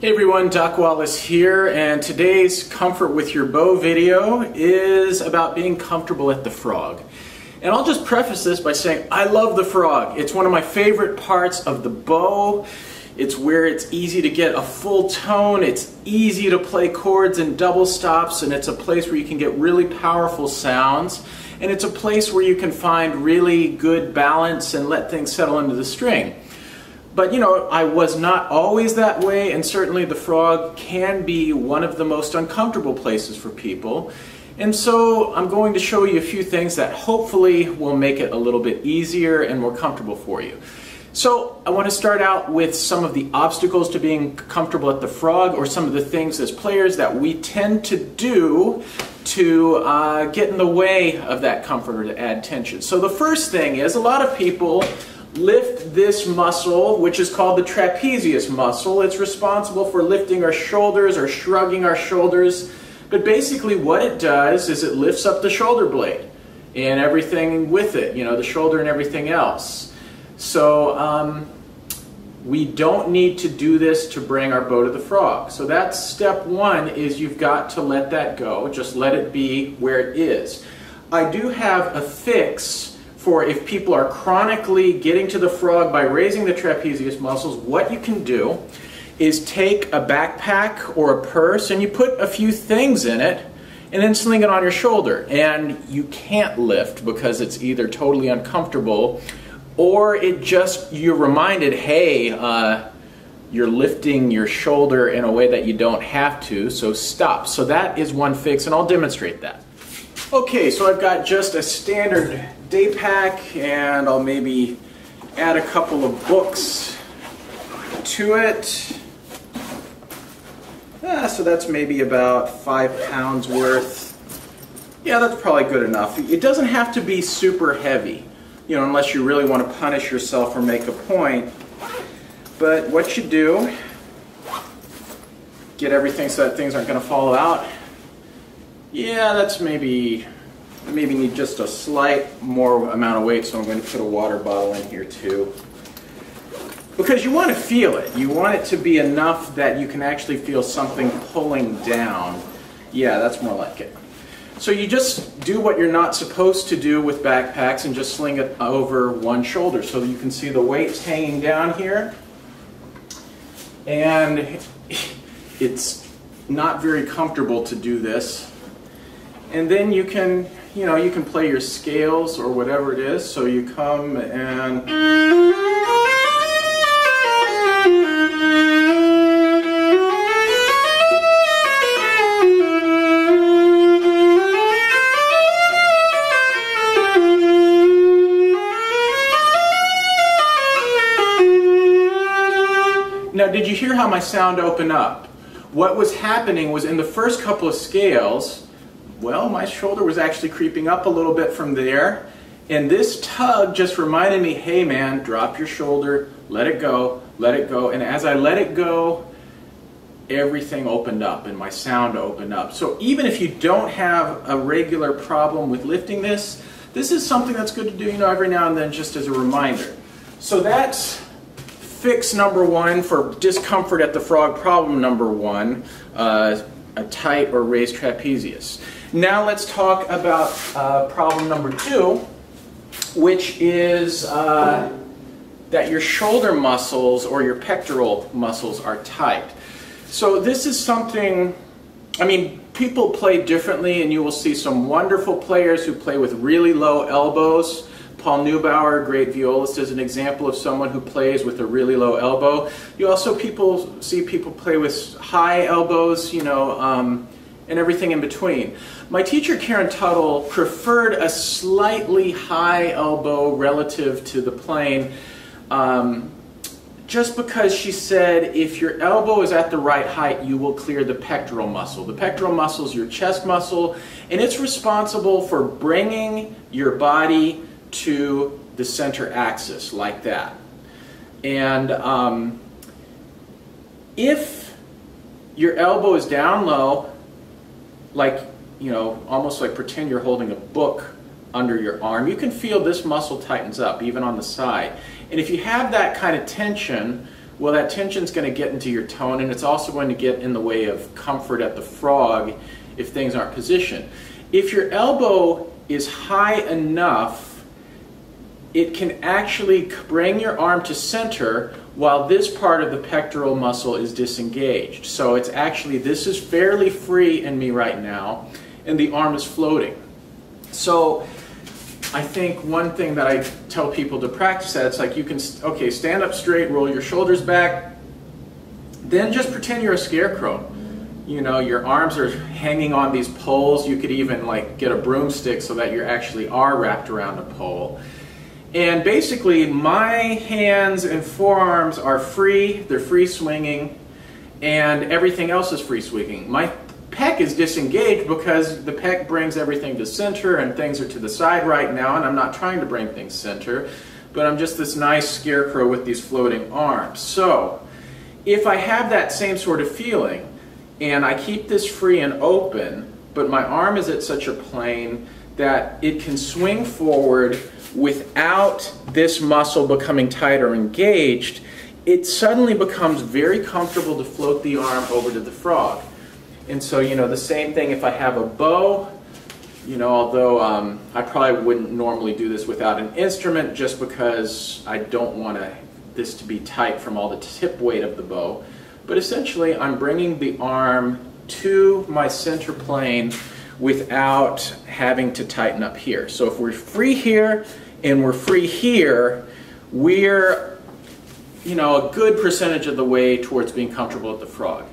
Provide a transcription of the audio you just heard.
Hey everyone, Doc Wallace here, and today's Comfort with Your Bow video is about being comfortable at the frog. And I'll just preface this by saying I love the frog. It's one of my favorite parts of the bow. It's where it's easy to get a full tone, it's easy to play chords and double stops, and it's a place where you can get really powerful sounds. And it's a place where you can find really good balance and let things settle into the string. But you know, I was not always that way, and certainly the frog can be one of the most uncomfortable places for people. And so I'm going to show you a few things that hopefully will make it a little bit easier and more comfortable for you. So I want to start out with some of the obstacles to being comfortable at the frog, or some of the things as players that we tend to do to get in the way of that comfort or to add tension. So the first thing is, a lot of people lift this muscle, which is called the trapezius muscle. It's responsible for lifting our shoulders or shrugging our shoulders. But basically what it does is it lifts up the shoulder blade and everything with it, you know, the shoulder and everything else. So we don't need to do this to bring our bow to the frog. So that's step one, is you've got to let that go. Just let it be where it is. I do have a fix for if people are chronically getting to the frog by raising the trapezius muscles. What you can do is take a backpack or a purse and you put a few things in it and then sling it on your shoulder. And you can't lift because it's either totally uncomfortable or you're reminded, hey, you're lifting your shoulder in a way that you don't have to, so stop. So that is one fix, and I'll demonstrate that. Okay, so I've got just a standard day pack, and I'll maybe add a couple of books to it. So that's maybe about 5 pounds worth. Yeah, that's probably good enough. It doesn't have to be super heavy, you know, unless you really want to punish yourself or make a point. But what you do, get everything so that things aren't going to fall out. Yeah, that's maybe need just a slight more amount of weight, so I'm going to put a water bottle in here too. Because you want to feel it. You want it to be enough that you can actually feel something pulling down. Yeah, that's more like it. So you just do what you're not supposed to do with backpacks and just sling it over one shoulder so that you can see the weight's hanging down here. And it's not very comfortable to do this. And then you can, you know, you can play your scales or whatever it is. So you come and now, did you hear how my sound opened up? What was happening was, in the first couple of scales, well, my shoulder was actually creeping up a little bit from there, and this tug just reminded me, hey man, drop your shoulder, let it go, and as I let it go, everything opened up and my sound opened up. So even if you don't have a regular problem with lifting this is something that's good to do, you know, every now and then, just as a reminder. So that's fix number one for discomfort at the frog. Problem number one, a tight or raised trapezius. Now let's talk about problem number two, which is that your shoulder muscles or your pectoral muscles are tight. So this is something, I mean, people play differently, and you will see some wonderful players who play with really low elbows. Paul Neubauer, great violist, is an example of someone who plays with a really low elbow. You also see people play with high elbows, you know, and everything in between. My teacher, Karen Tuttle, preferred a slightly high elbow relative to the plane, just because she said if your elbow is at the right height, you will clear the pectoral muscle. The pectoral muscle is your chest muscle, and it's responsible for bringing your body to the center axis, like that. And if your elbow is down low, like, you know, almost like pretend you're holding a book under your arm, you can feel this muscle tightens up, even on the side. And if you have that kind of tension, well, that tension's going to get into your tone, and it's also going to get in the way of comfort at the frog if things aren't positioned. If your elbow is high enough, it can actually bring your arm to center while this part of the pectoral muscle is disengaged. So it's actually, this is fairly free in me right now, and the arm is floating. So I think one thing that I tell people to practice at, it's like you can, okay, stand up straight, roll your shoulders back, then just pretend you're a scarecrow. You know, your arms are hanging on these poles. You could even like get a broomstick so that you actually are wrapped around a pole. And basically my hands and forearms are free, they're free swinging, and everything else is free swinging. My pec is disengaged because the pec brings everything to center and things are to the side right now, and I'm not trying to bring things center, but I'm just this nice scarecrow with these floating arms. So if I have that same sort of feeling and I keep this free and open, but my arm is at such a plane that it can swing forward without this muscle becoming tight or engaged, it suddenly becomes very comfortable to float the arm over to the frog. And so, you know, the same thing if I have a bow, you know, although I probably wouldn't normally do this without an instrument just because I don't want this to be tight from all the tip weight of the bow. But essentially, I'm bringing the arm to my center plane without having to tighten up here. So if we're free here and we're free here, we're, you know, a good percentage of the way towards being comfortable at the frog.